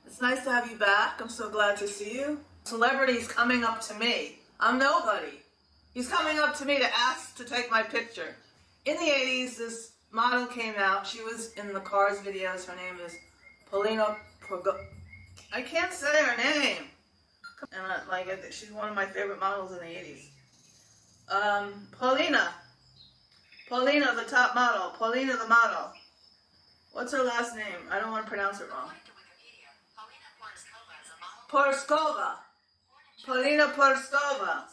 It's nice to have you back. I'm so glad to see you. Celebrity's coming up to me. I'm nobody. He's coming up to me to ask to take my picture. In the 80s, this model came out. She was in the Cars videos. Her name is Paulina I can't say her name. And she's one of my favorite models in the 80s. Paulina, the top model. Paulina, the model. What's her last name? I don't want to pronounce it wrong. Porskova. Paulina Porskova.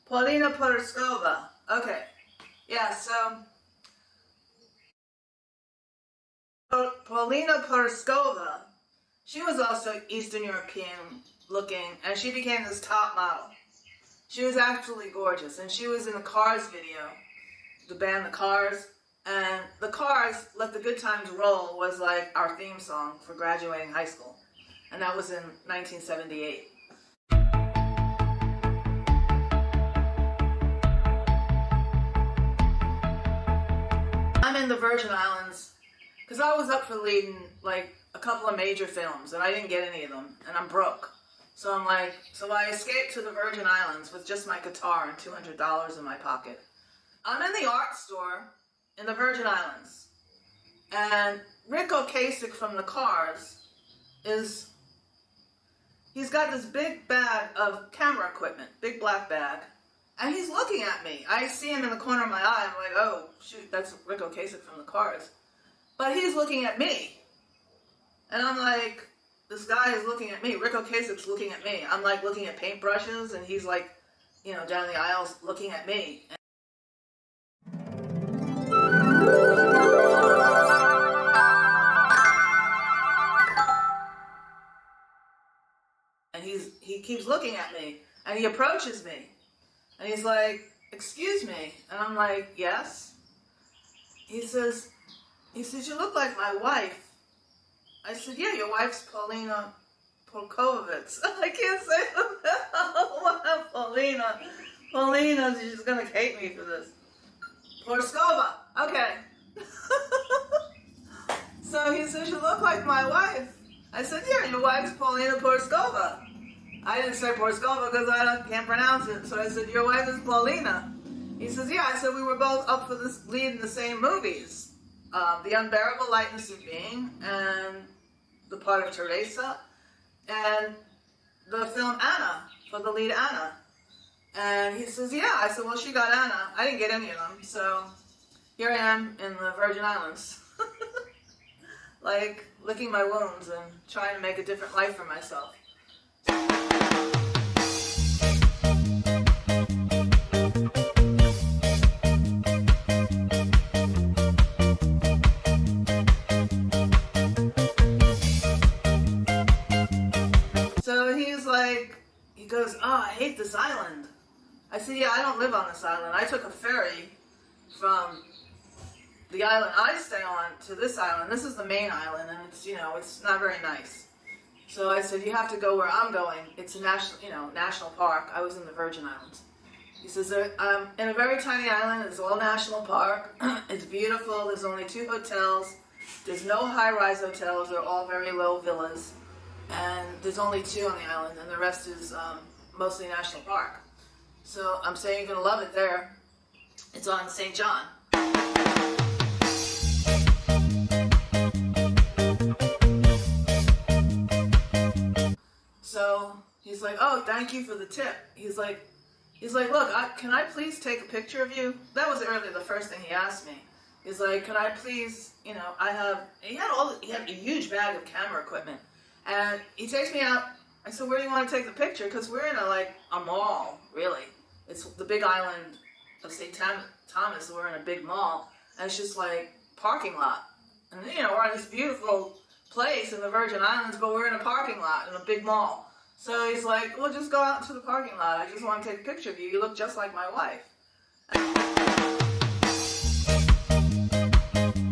Paulina Porskova. Okay. Yeah, so Paulina Porskova, she was also Eastern European looking, and she became this top model. She was absolutely gorgeous, and she was in the Cars video, the band The Cars, and The Cars, Let the Good Times Roll, was like our theme song for graduating high school, and that was in 1978. I'm in the Virgin Islands because I was up for leading like a couple of major films, and I didn't get any of them, and I'm broke. So I escaped to the Virgin Islands with just my guitar and $200 in my pocket. I'm in the art store in the Virgin Islands, and Rick Ocasek from the Cars he's got this big bag of camera equipment, big black bag, and he's looking at me. I see him in the corner of my eye. I'm like, oh, shoot, that's Rick Ocasek from the Cars. But he's looking at me. And I'm like, this guy is looking at me. Rick Ocasek's looking at me. I'm like looking at paintbrushes, and he's like, down the aisles looking at me. And he keeps looking at me, and he approaches me. And he's like, excuse me. And I'm like, yes. He says, you look like my wife. I said, yeah, your wife's Paulina Polkovitz. I can't say the Paulina. Paulina, she's going to hate me for this. Porskova. Okay. So he says, you look like my wife. I said, yeah, your wife's Paulina Porskova. I didn't say Porskova because I can't pronounce it. So I said, your wife is Paulina. He says, yeah. I said, we were both up for this lead in the same movies. The Unbearable Lightness of Being, and the part of Teresa, and the film Anna, for the lead Anna. And he says, yeah. I said, well, she got Anna. I didn't get any of them. So here I am in the Virgin Islands. Like, licking my wounds and trying to make a different life for myself. So he goes, oh, I hate this island. I said, yeah, I don't live on this island. I took a ferry from the island I stay on to this island. This is the main island, and it's not very nice. So I said, you have to go where I'm going. It's a national park. I was in the Virgin Islands. He says, I'm in a very tiny island. It's all national park. It's beautiful. There's only 2 hotels. There's no high-rise hotels. They're all very low villas. And there's only 2 on the island, and the rest is mostly national park. So I'm saying you're going to love it there. It's on St. John. So he's like, oh, thank you for the tip. He's like, look, can I please take a picture of you? That was earlier, the first thing he asked me. He's like, can I please, he had a huge bag of camera equipment. And he takes me out. I said, where do you want to take the picture? Because we're in a mall, really. It's the big island of St. Thomas. We're in a big mall. And it's just like parking lot. And, we're in this beautiful place in the Virgin Islands, but we're in a parking lot in a big mall. So he's like, well, just go out to the parking lot. I just want to take a picture of you. You look just like my wife.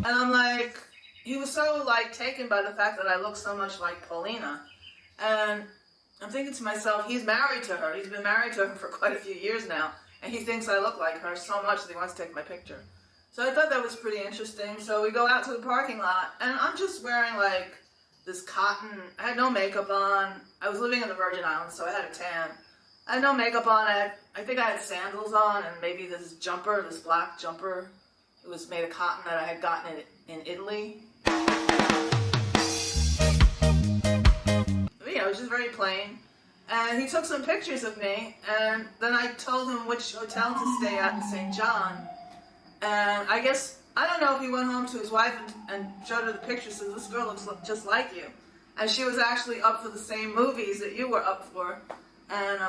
And I'm like, he was so taken by the fact that I look so much like Paulina. And I'm thinking to myself, he's married to her. He's been married to her for quite a few years now. And he thinks I look like her so much that he wants to take my picture. So I thought that was pretty interesting. So we go out to the parking lot, and I'm just wearing this cotton, I had no makeup on. I was living in the Virgin Islands, so I had a tan. I had no makeup on. I think I had sandals on and maybe this jumper, this black jumper. It was made of cotton that I had gotten in Italy. It was just very plain. And he took some pictures of me, and then I told him which hotel to stay at in St. John. And I guess, I don't know if he went home to his wife and showed her the pictures, said, this girl looks just like you. And she was actually up for the same movies that you were up for. And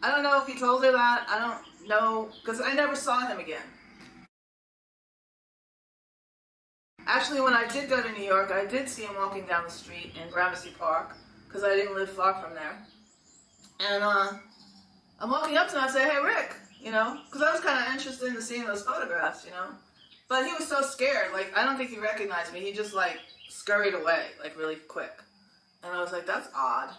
I don't know if he told her that. I don't know, because I never saw him again. Actually, when I did go to New York, I did see him walking down the street in Gramercy Park, because I didn't live far from there. And I'm walking up to him and I say, hey, Rick, you know, because I was kind of interested in seeing those photographs, you know. But he was so scared, like, I don't think he recognized me. He just, like, scurried away, like, really quick. And I was like, that's odd.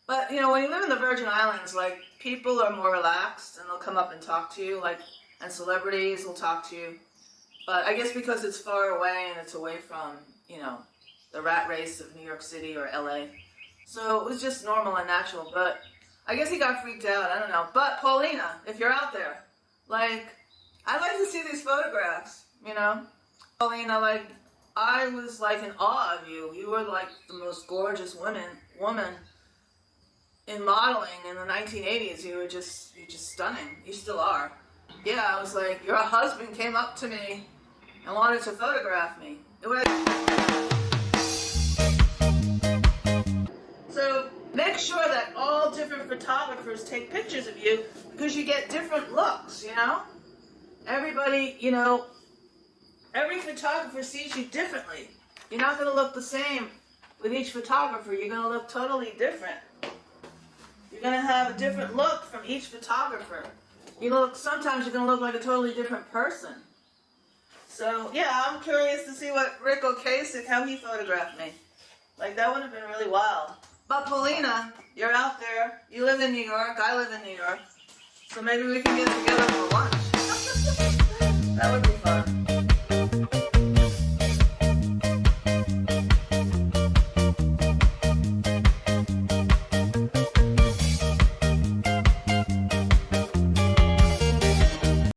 But, you know, when you live in the Virgin Islands, like, people are more relaxed and they'll come up and talk to you, like, and celebrities will talk to you. But I guess because it's far away and it's away from, you know, the rat race of New York City or LA. So it was just normal and natural, but I guess he got freaked out, I don't know. But Paulina, if you're out there, like, I'd like to see these photographs, you know? Paulina, like, I was like in awe of you. You were like the most gorgeous woman in modeling in the 1980s. You were just stunning. You still are. Yeah, I was like, your husband came up to me and wanted to photograph me. So make sure that all different photographers take pictures of you because you get different looks, you know? Everybody, you know, every photographer sees you differently. You're not going to look the same with each photographer. You're going to look totally different. You're going to have a different look from each photographer. Sometimes you're going to look like a totally different person. So, yeah, I'm curious to see what Rick Ocasek, how he photographed me. Like, that would have been really wild. But Paulina, you're out there. You live in New York. I live in New York. So maybe we can get together for lunch. That would be fun.